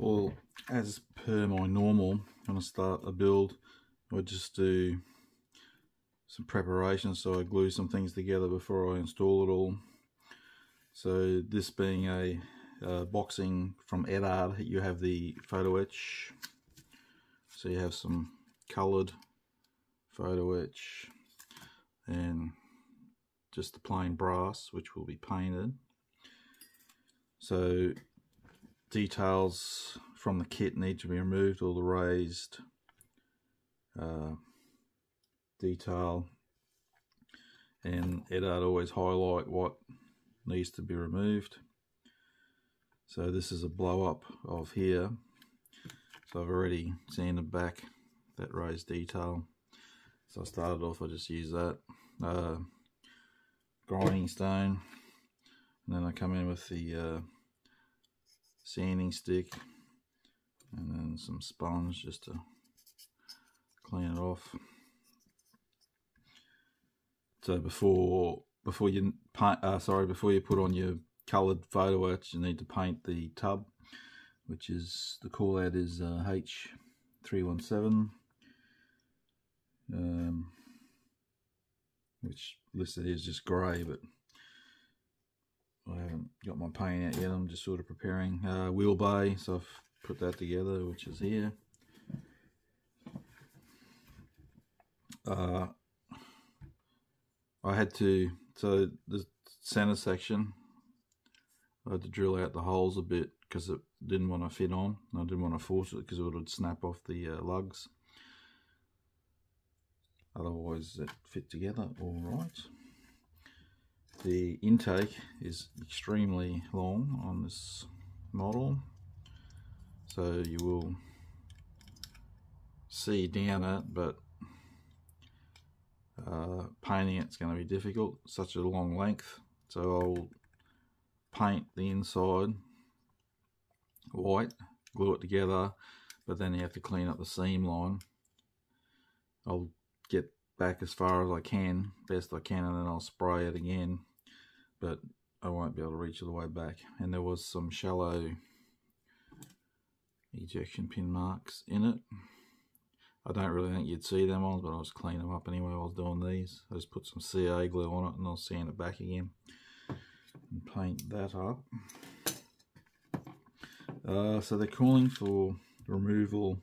Well, as per my normal, when I start a build, I just do some preparation, so I glue some things together before I install it all. So this being a boxing from Eduard, you have the photo etch, so you have some coloured photo etch and just the plain brass, which will be painted. So details from the kit need to be removed, all the raised detail, and Eduard always highlight what needs to be removed. So this is a blow up of here, so I've already sanded back that raised detail. So I started off, I just used that grinding stone, and then I come in with the sanding stick and then some sponge just to clean it off. So before you put on your coloured photo etch, you need to paint the tub, which is, the call out is H317, which listed is just grey, but I haven't got my paint out yet. I'm just sort of preparing wheel bay, so I've put that together, which is here. I had to, so the center section, I had to drill out the holes a bit because it didn't want to fit on. I didn't want to force it because it would snap off the lugs. Otherwise it fit together all right. The intake is extremely long on this model, so you will see down it, but painting it's going to be difficult, such a long length. So I'll paint the inside white, glue it together, but then you have to clean up the seam line. I'll get back as far as I can, best I can, and then I'll spray it again, but I won't be able to reach all the way back. And there was some shallow ejection pin marks in it. I don't really think you'd see them ones, but I was cleaning them up anyway while I was doing these. I just put some CA glue on it and I'll sand it back again and paint that up. So they're calling for removal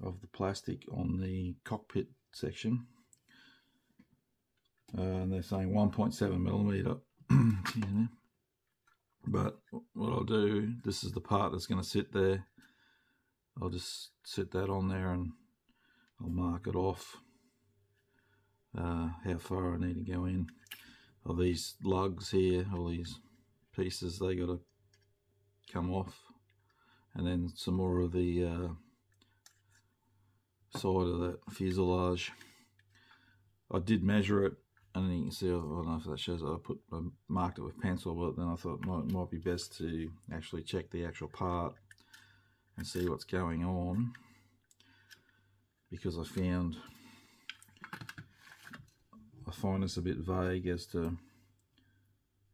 of the plastic on the cockpit section, and they're saying 1.7mm. Excuse me. But what I'll do, this is the part that's going to sit there. I'll just sit that on there and I'll mark it off how far I need to go in. All these lugs here, all these pieces, they got to come off, and then some more of the side of that fuselage. I did measure it, and you can see, I don't know if that shows, I marked it with pencil, but then I thought it might be best to actually check the actual part and see what's going on, because I find this a bit vague as to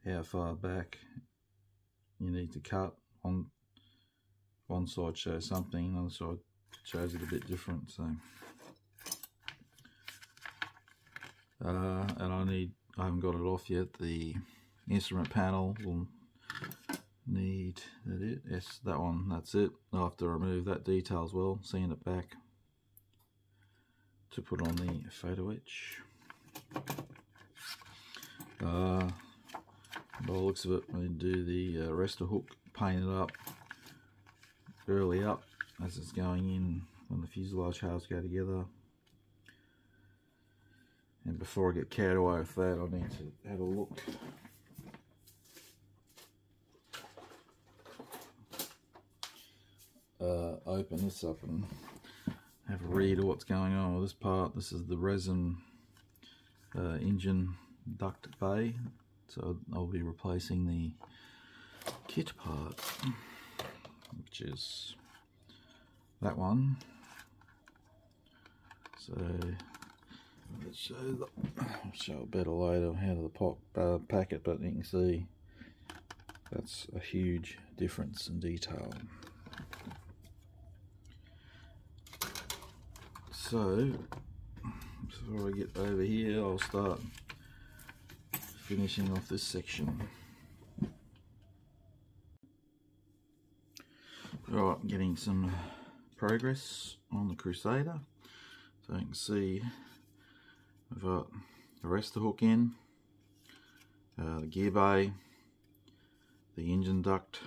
how far back you need to cut. On one side shows something, the other side shows it a bit different. So and I haven't got it off yet. The instrument panel will need that. Yes, that one, that's it. I'll have to remove that detail as well, sand it back to put on the photo etch. By the looks of it, I need to do the arrestor hook, paint it up early up as it's going in when the fuselage halves go together. And before I get carried away with that, I need to have a look. Open this up and have a read of what's going on with this part. This is the resin engine duct bay, so I'll be replacing the kit part, which is that one. So let's show it better later how to pack it, but you can see That's a huge difference in detail. So before I get over here, I'll start finishing off this section. Right, getting some progress on the Crusader. So you can see I've got the rest of the hook in, the gear bay, the engine duct.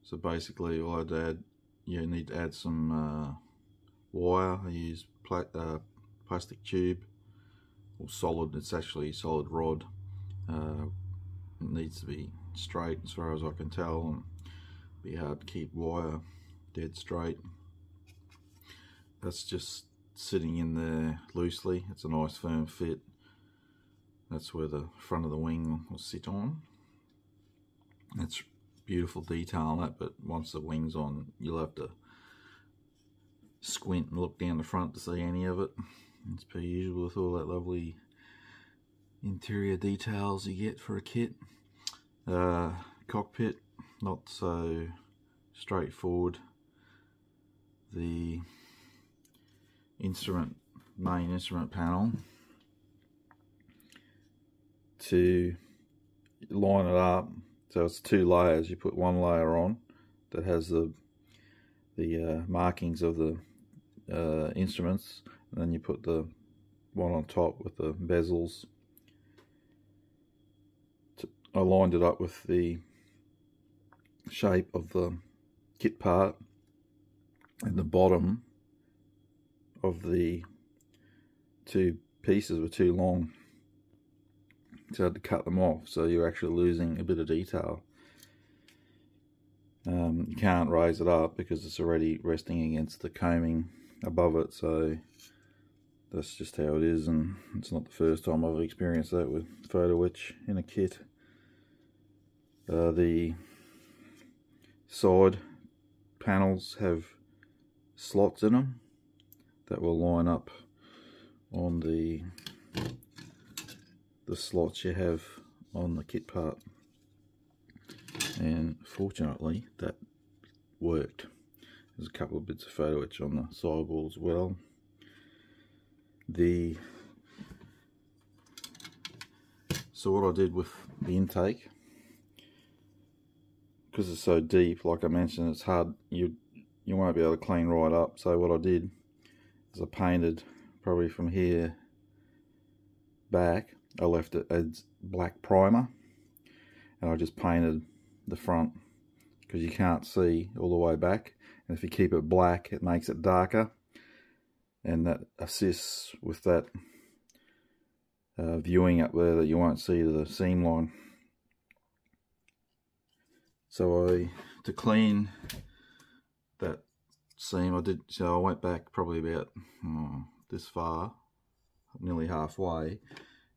So basically all I'd add, you need to add some wire. I use plastic tube, or solid, it's actually solid rod. It needs to be straight as far as I can tell, and be hard to keep wire dead straight. That's just sitting in there loosely. It's a nice firm fit. That's where the front of the wing will sit on. It's beautiful detail on that, but once the wing's on, you'll have to squint and look down the front to see any of it. It's per usual with all that lovely interior details you get for a kit. Cockpit, not so straightforward. The main instrument panel, to line it up, so it's two layers. You put one layer on that has the markings of the instruments, and then you put the one on top with the bezels. I lined it up with the shape of the kit part, and the bottom of the two pieces were too long, so I had to cut them off, so you're actually losing a bit of detail. You can't raise it up because it's already resting against the coaming above it, so that's just how it is, and it's not the first time I've experienced that with photo etch in a kit. The side panels have slots in them that will line up on the slots you have on the kit part, and fortunately that worked. There's a couple of bits of photo etch on the sidewall as well. So what I did with the intake, because it's so deep, like I mentioned, it's hard, you won't be able to clean right up. So what I did is I painted probably from here back, I left it as black primer, and I just painted the front because you can't see all the way back, and if you keep it black it makes it darker, and that assists with that viewing up there that you won't see the seam line. So to clean that seam, I went back probably about this far, nearly halfway,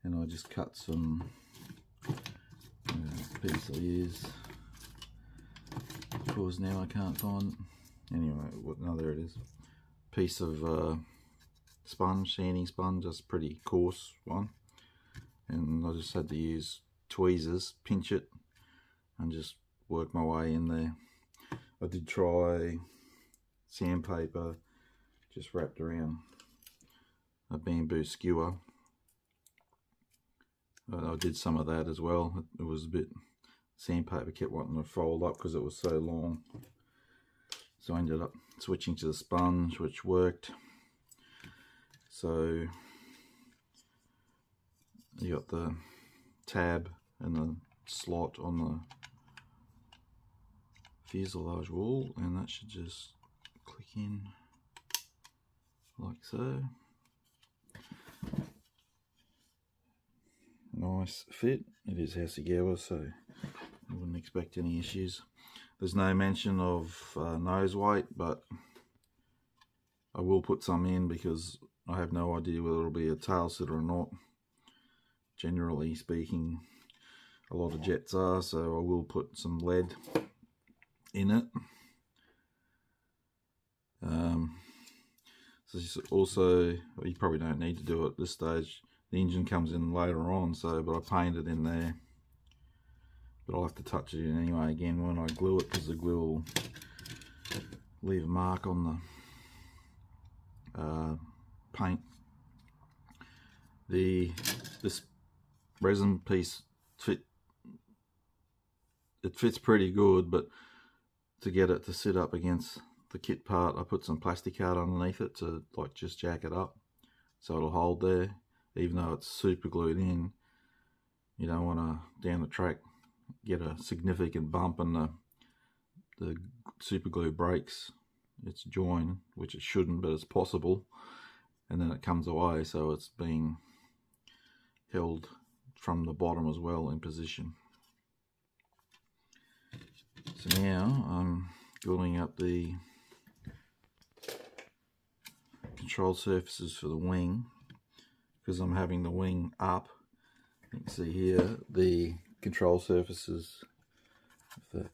and I just cut some piece I use. Of course now I can't find, anyway, no, there it is. Piece of sponge, sanding sponge, just pretty coarse one, and I just had to use tweezers, pinch it, and just work my way in there. I did try sandpaper just wrapped around a bamboo skewer. I did some of that as well. It was a bit, sandpaper kept wanting to fold up because it was so long. So I ended up switching to the sponge, which worked. So you got the tab and the slot on the fuselage wall, and that should just click in like so. Nice fit. It is Hasegawa, so I wouldn't expect any issues. There's no mention of nose weight, but I will put some in because I have no idea whether it'll be a tail sitter or not. Generally speaking, a lot of jets are, so I will put some lead in it. So also, well, you probably don't need to do it at this stage, the engine comes in later on, so but I painted in there. But I'll have to touch it in anyway again when I glue it, because the glue will leave a mark on the paint. This resin piece fits pretty good, but to get it to sit up against the kit part, I put some plastic art underneath it to like just jack it up so it'll hold there, even though it's super glued in. You don't want to down the track get a significant bump and the super glue breaks its join, which it shouldn't, but it's possible, and then it comes away, so it's being held from the bottom as well in position. So now I'm gluing up the control surfaces for the wing, because I'm having the wing up. You can see here the control surfaces of the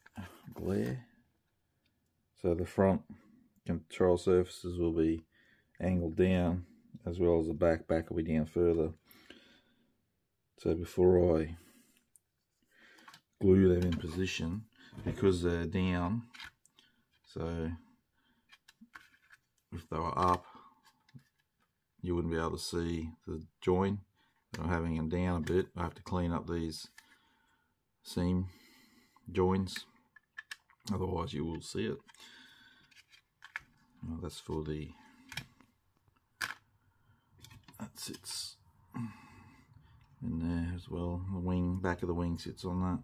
glare. So the front control surfaces will be angled down, as well as the back will be down further. So before I glue them in position, because they're down, so if they were up, you wouldn't be able to see the join. I'm having them down a bit. I have to clean up these seam joins, otherwise you will see it. Well, that's for the, that sits in there as well. The wing, back of the wing sits on that.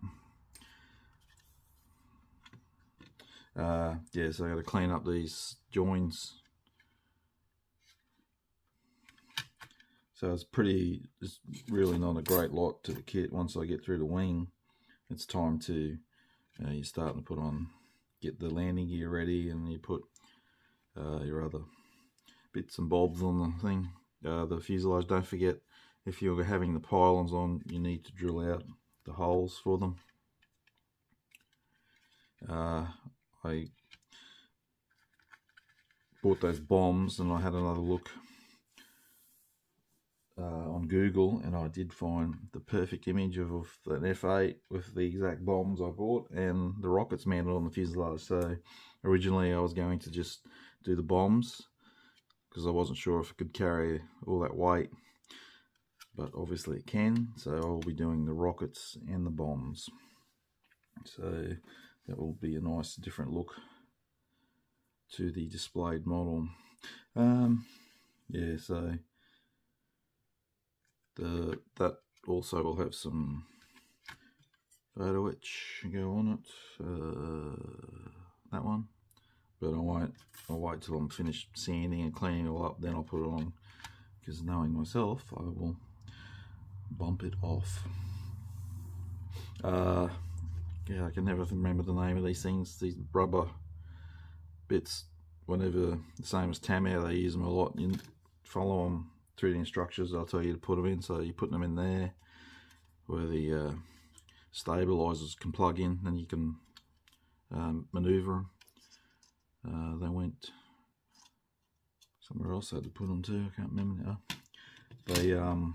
Yeah, so I got to clean up these joins. So it's really not a great lot to the kit. Once I get through the wing, it's time to, you're starting to put on, get the landing gear ready, and you put your other bits and bobs on the thing. The fuselage, don't forget, if you're having the pylons on, you need to drill out the holes for them. I bought those bombs, and I had another look on Google, and I did find the perfect image of an F-8 with the exact bombs I bought and the rockets mounted on the fuselage. So originally I was going to just do the bombs, because I wasn't sure if it could carry all that weight, but obviously it can, so I'll be doing the rockets and the bombs. So that will be a nice different look to the displayed model. Yeah, so that also will have some photo etch go on it, that one, but I'll wait till I'm finished sanding and cleaning it all up, then I'll put it on, because knowing myself, I will bump it off. Yeah, I can never remember the name of these things, these rubber bits. Whenever, the same as Tamiya, they use them a lot. You follow them through the instructions, they'll tell you to put them in, so you put them in there where the stabilizers can plug in, and you can maneuver them. They went somewhere else I had to put them to, I can't remember now. They oh,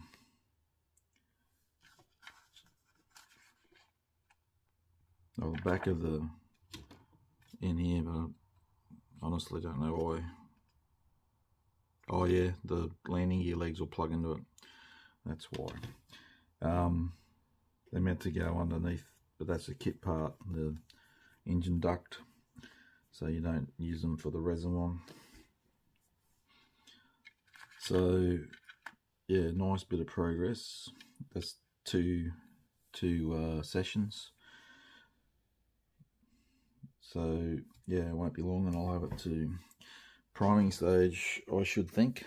the back of the in here, but I honestly don't know why. Oh yeah, the landing gear legs will plug into it, that's why. They're meant to go underneath, but that's a kit part, the engine duct, so you don't use them for the resin one. So yeah, nice bit of progress. That's two sessions. So yeah, it won't be long and I'll have it to priming stage, I should think.